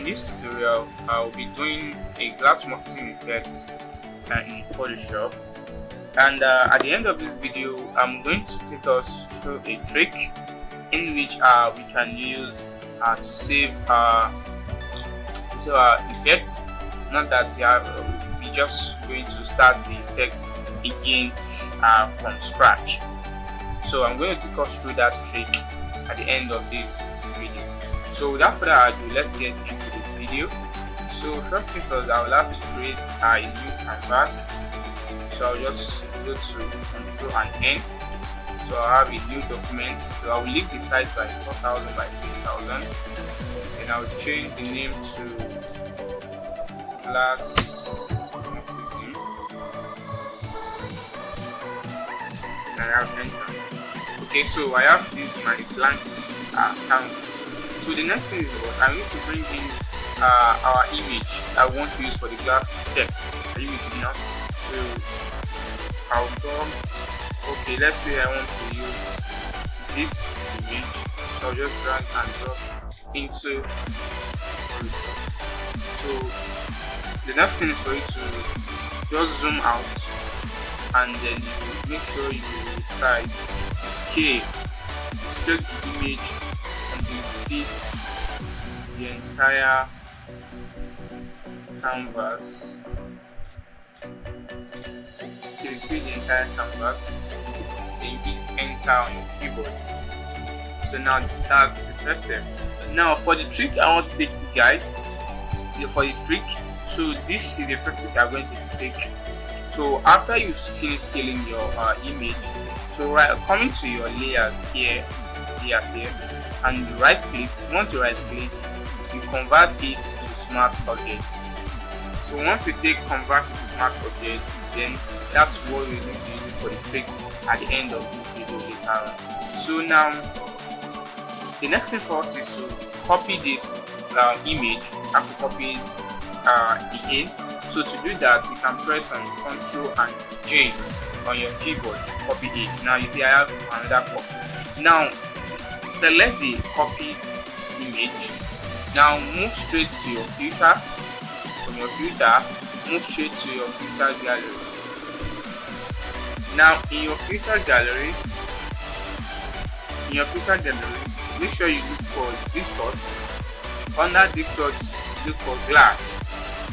this tutorial I will be doing a glass morphing effect in Photoshop, and at the end of this video I'm going to take us through a trick in which we can use to save our effects. Not that we're just going to start the effect again from scratch. So I'm going to take us through that trick at the end of this video. So without further ado, let's get into the video. So first thing first, I will have to create a new canvas. So I'll just go to Control and N. So I'll have a new document. So I will leave the size by 4000 by 3000. Then I'll change the name to Glass Morphism. And I have enter. Okay, so I have this my blank canvas. So the next thing is what I need to bring in our image I want to use for the glass effect. Are you with me now? So I'll go. Okay, let's say I want to use this image. So I'll just drag and drop into. So the next thing is for you to just zoom out, and then you make sure you resize the scale, select the image until it fits the entire canvas. Till it fits the entire canvas, then you hit enter on your keyboard. So now that's the first step. Now for the trick I want to take you guys, for the trick, so this is the first trick I'm going to take. So after you finish scaling your image, so coming to your layers here, and you right click. Once you right click, you convert it to smart objects. So once you convert it to smart objects, then that's what we're going to use for the trick at the end of this video later on. So now the next thing for us is to copy this image. I have to copy it again. So to do that, you can press on Ctrl and J on your keyboard to copy it. Now you see I have another copy. Now select the copied image. Now move straight to your filter. From your filter, move straight to your filter gallery. Now in your filter gallery, make sure you look for distort. Under distort, look for glass.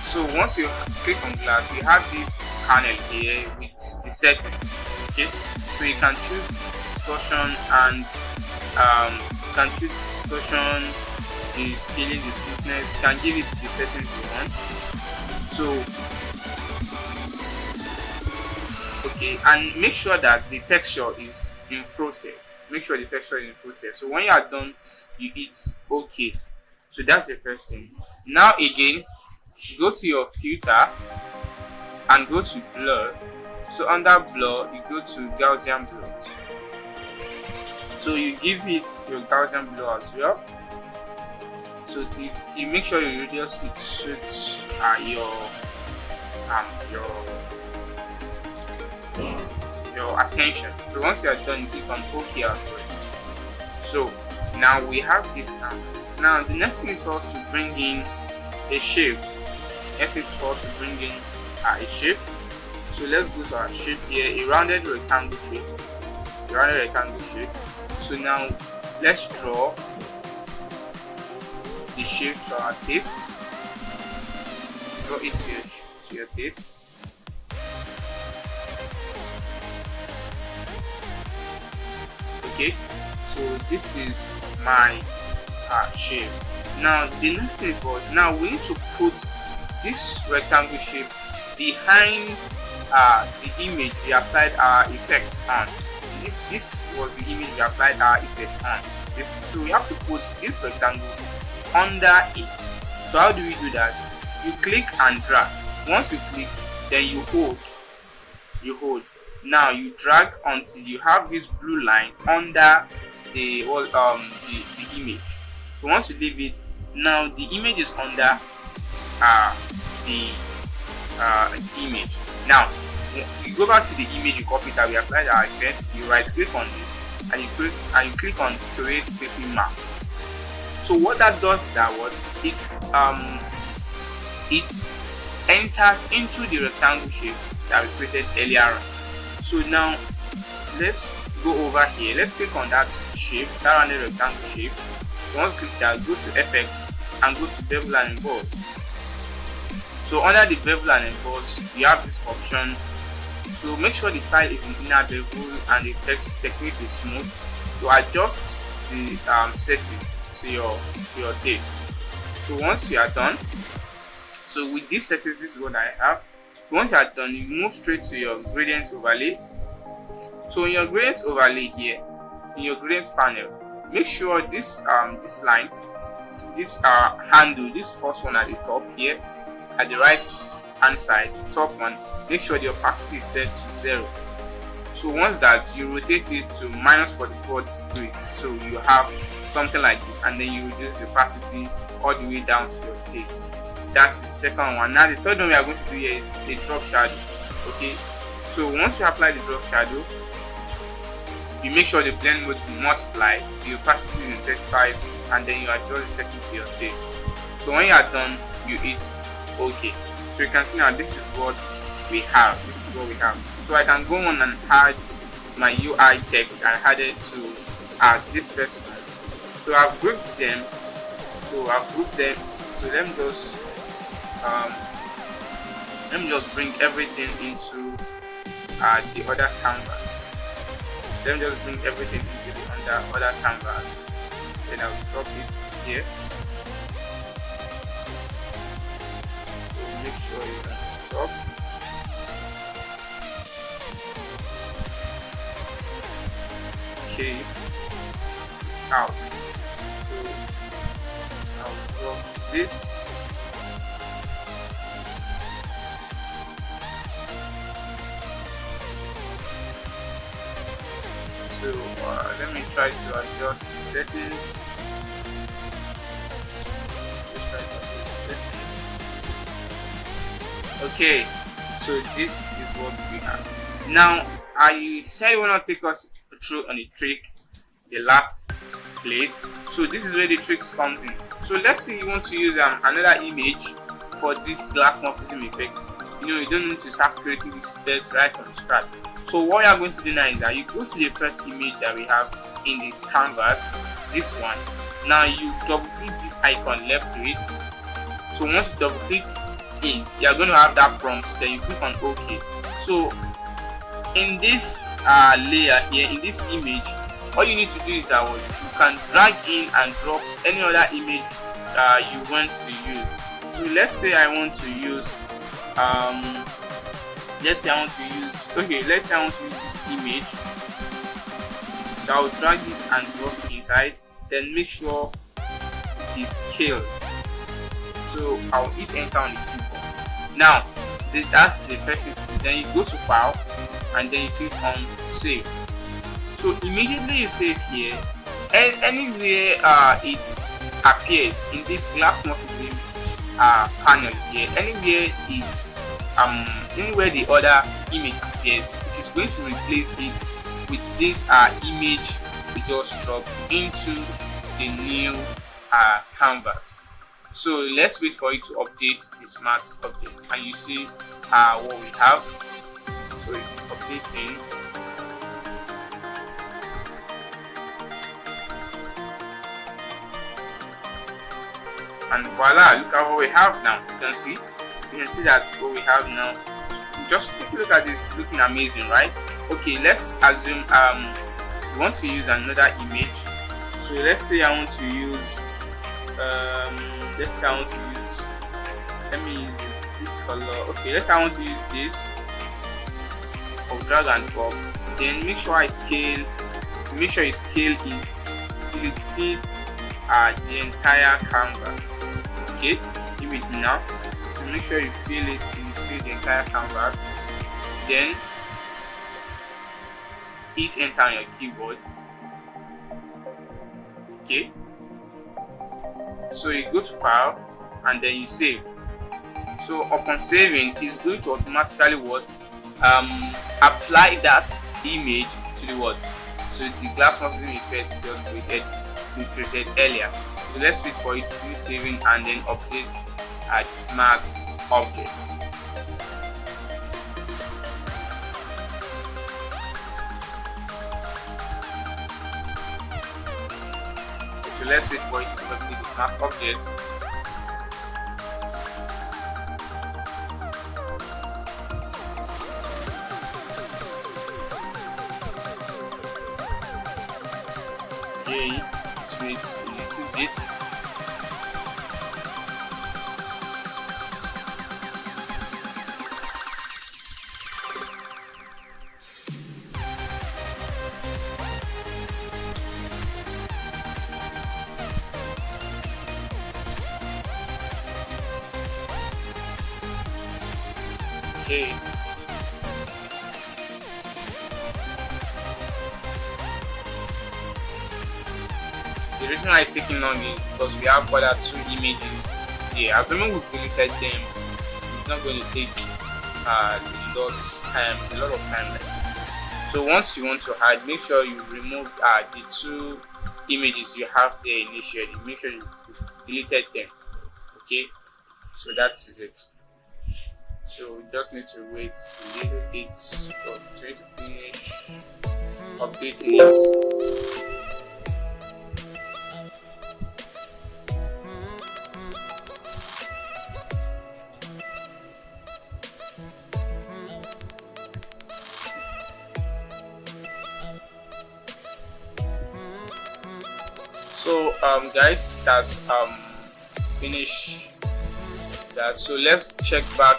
So once you click on glass, you have this panel here with the settings. Okay, so you can choose distortion, and the scaling, the smoothness. You can give it the settings you want. So okay, and make sure that the texture is in frosted. So when you are done, you hit OK. So that's the first thing. Now again, go to your filter and go to blur. So under blur, you go to Gaussian blur. So you give it your Gaussian blur as well. So you make sure you reduce it suits your attention. So once you are done, you click on OK as well. So now we have this canvas. Now the next thing is for us to bring in a shape. Next is for us to bring in a shape. So let's go to our shape here, a rounded rectangle shape. So now let's draw the shape to our taste. Draw it to your taste. Okay, so this is my shape. Now the next thing is for us. Now we need to put this rectangle shape behind the image we applied our effect on. This was the image we applied our effect on. So we have to put this rectangle under it. So how do we do that? You click and drag. Once you click, then you hold. Now you drag until you have this blue line under the image. So once you leave it, now the image is under the image. Now you go back to the image you copied that we applied our effect. You right click on it and you click on create clipping mask. So what that does is that it enters into the rectangle shape that we created earlier on. So now let's go over here. Let's click on that shape, that rounded rectangle shape. So once click that, go to FX and go to bevel and emboss. So under the bevel and emboss, you have this option. So make sure the style is in inner bevel and the text technique is smooth. To adjust the settings to your taste. So once you are done, so with these settings, this is what I have. So once you are done, you move straight to your gradient overlay. So in your gradient overlay here, in your gradient panel, make sure this line, this handle, this first one at the top here, at the right hand side, top one, make sure the opacity is set to 0. So once that, you rotate it to -44 degrees. So you have something like this, and then you reduce the opacity all the way down to your taste. That's the second one. Now the third one we are going to do here is the drop shadow. Okay, so once you apply the drop shadow, you make sure the blend mode will multiply, the opacity is in 35, and then you adjust the setting to your taste. So when you are done, you hit OK. So you can see now this is what we have. This is what we have. So I can go on and add my UI text and add it to this first one. So I've grouped them. So let me just bring everything into the other canvas. Let me just bring everything into the other canvas. Then I'll drop it here. So make sure you can stop. Okay, out. So I'll drop this. So let me try to adjust the settings. Okay, so this is what we have. Now I said you want to take us through on the trick, the last place. So this is where the tricks come in. So let's say you want to use another image for this glass morphism effect. You don't need to start creating this effect right from the start. So what you are going to do now is that you go to the first image that we have in the canvas, this one. Now you double click this icon left to it. So once you double click it, you are going to have that prompt. Then you click on OK. So in this layer here, in this image, all you need to do is that you can drag in and drop any other image you want to use. So let's say I want to use this image. So I'll drag it and drop it inside, then make sure it is scaled. So I'll hit enter on the keyboard. Now that's the first thing. Then you go to file and then you click on save. So immediately you save here, and anywhere it appears in this glass morphism panel here, anywhere the other image appears, it is going to replace it with this image we just dropped into the new canvas. So let's wait for it to update the smart objects, and you see what we have. So it's updating. And voila, look at what we have now. You can see that what we have now. Just take a look at this, looking amazing, right? Okay, let's assume we want to use another image. So let's say I want to use let me use a deep color. Okay, let's say I want to use this. I'll drag and drop. Then make sure you scale it till it fits the entire canvas. Okay, give it now. So make sure you fill it till it fits the entire canvas. Then hit enter on your keyboard. Okay, so you go to file and then you save. So upon saving, it's going to automatically apply that image to the to the glass morphism effect we created earlier. So let's wait for it to finish saving and then update at smart object. So let's wait for it to update the smart object. Okay, let's wait a little bit. Okay. The reason why it's taking long is because we have other 2 images here. As long as we've deleted them, it's not going to take a lot of time. So once you want to hide, make sure you remove the 2 images you have there initially. Make sure you've deleted them. Okay, so that's it. So we just need to wait a little bit for it to finish updating it. So guys, that's finish that. So let's check back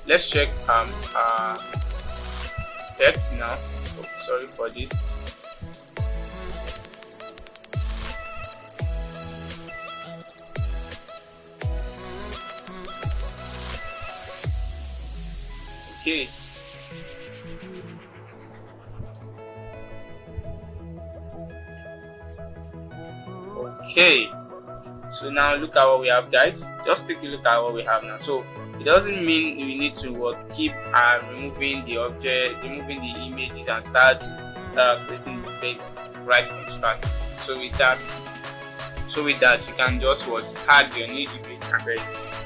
let's check text now. Oh, sorry for this. Okay. Okay, so now look at what we have, guys. Just take a look at what we have now. So it doesn't mean we need to keep removing the object, removing the images, and start creating effects right from start. So with that you can just add your new image and then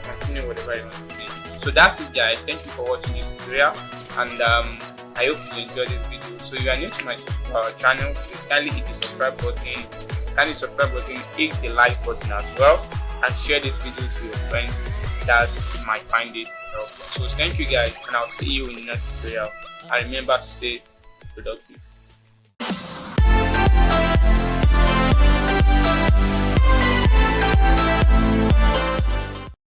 continue whatever you want to do. So that's it, guys. Thank you for watching this tutorial, and I hope you enjoyed this video. So if you are new to my channel, please kindly hit the subscribe button. Hit the like button as well, and share this video to your friends that might find this helpful. So thank you, guys, and I'll see you in the next tutorial. And remember to stay productive.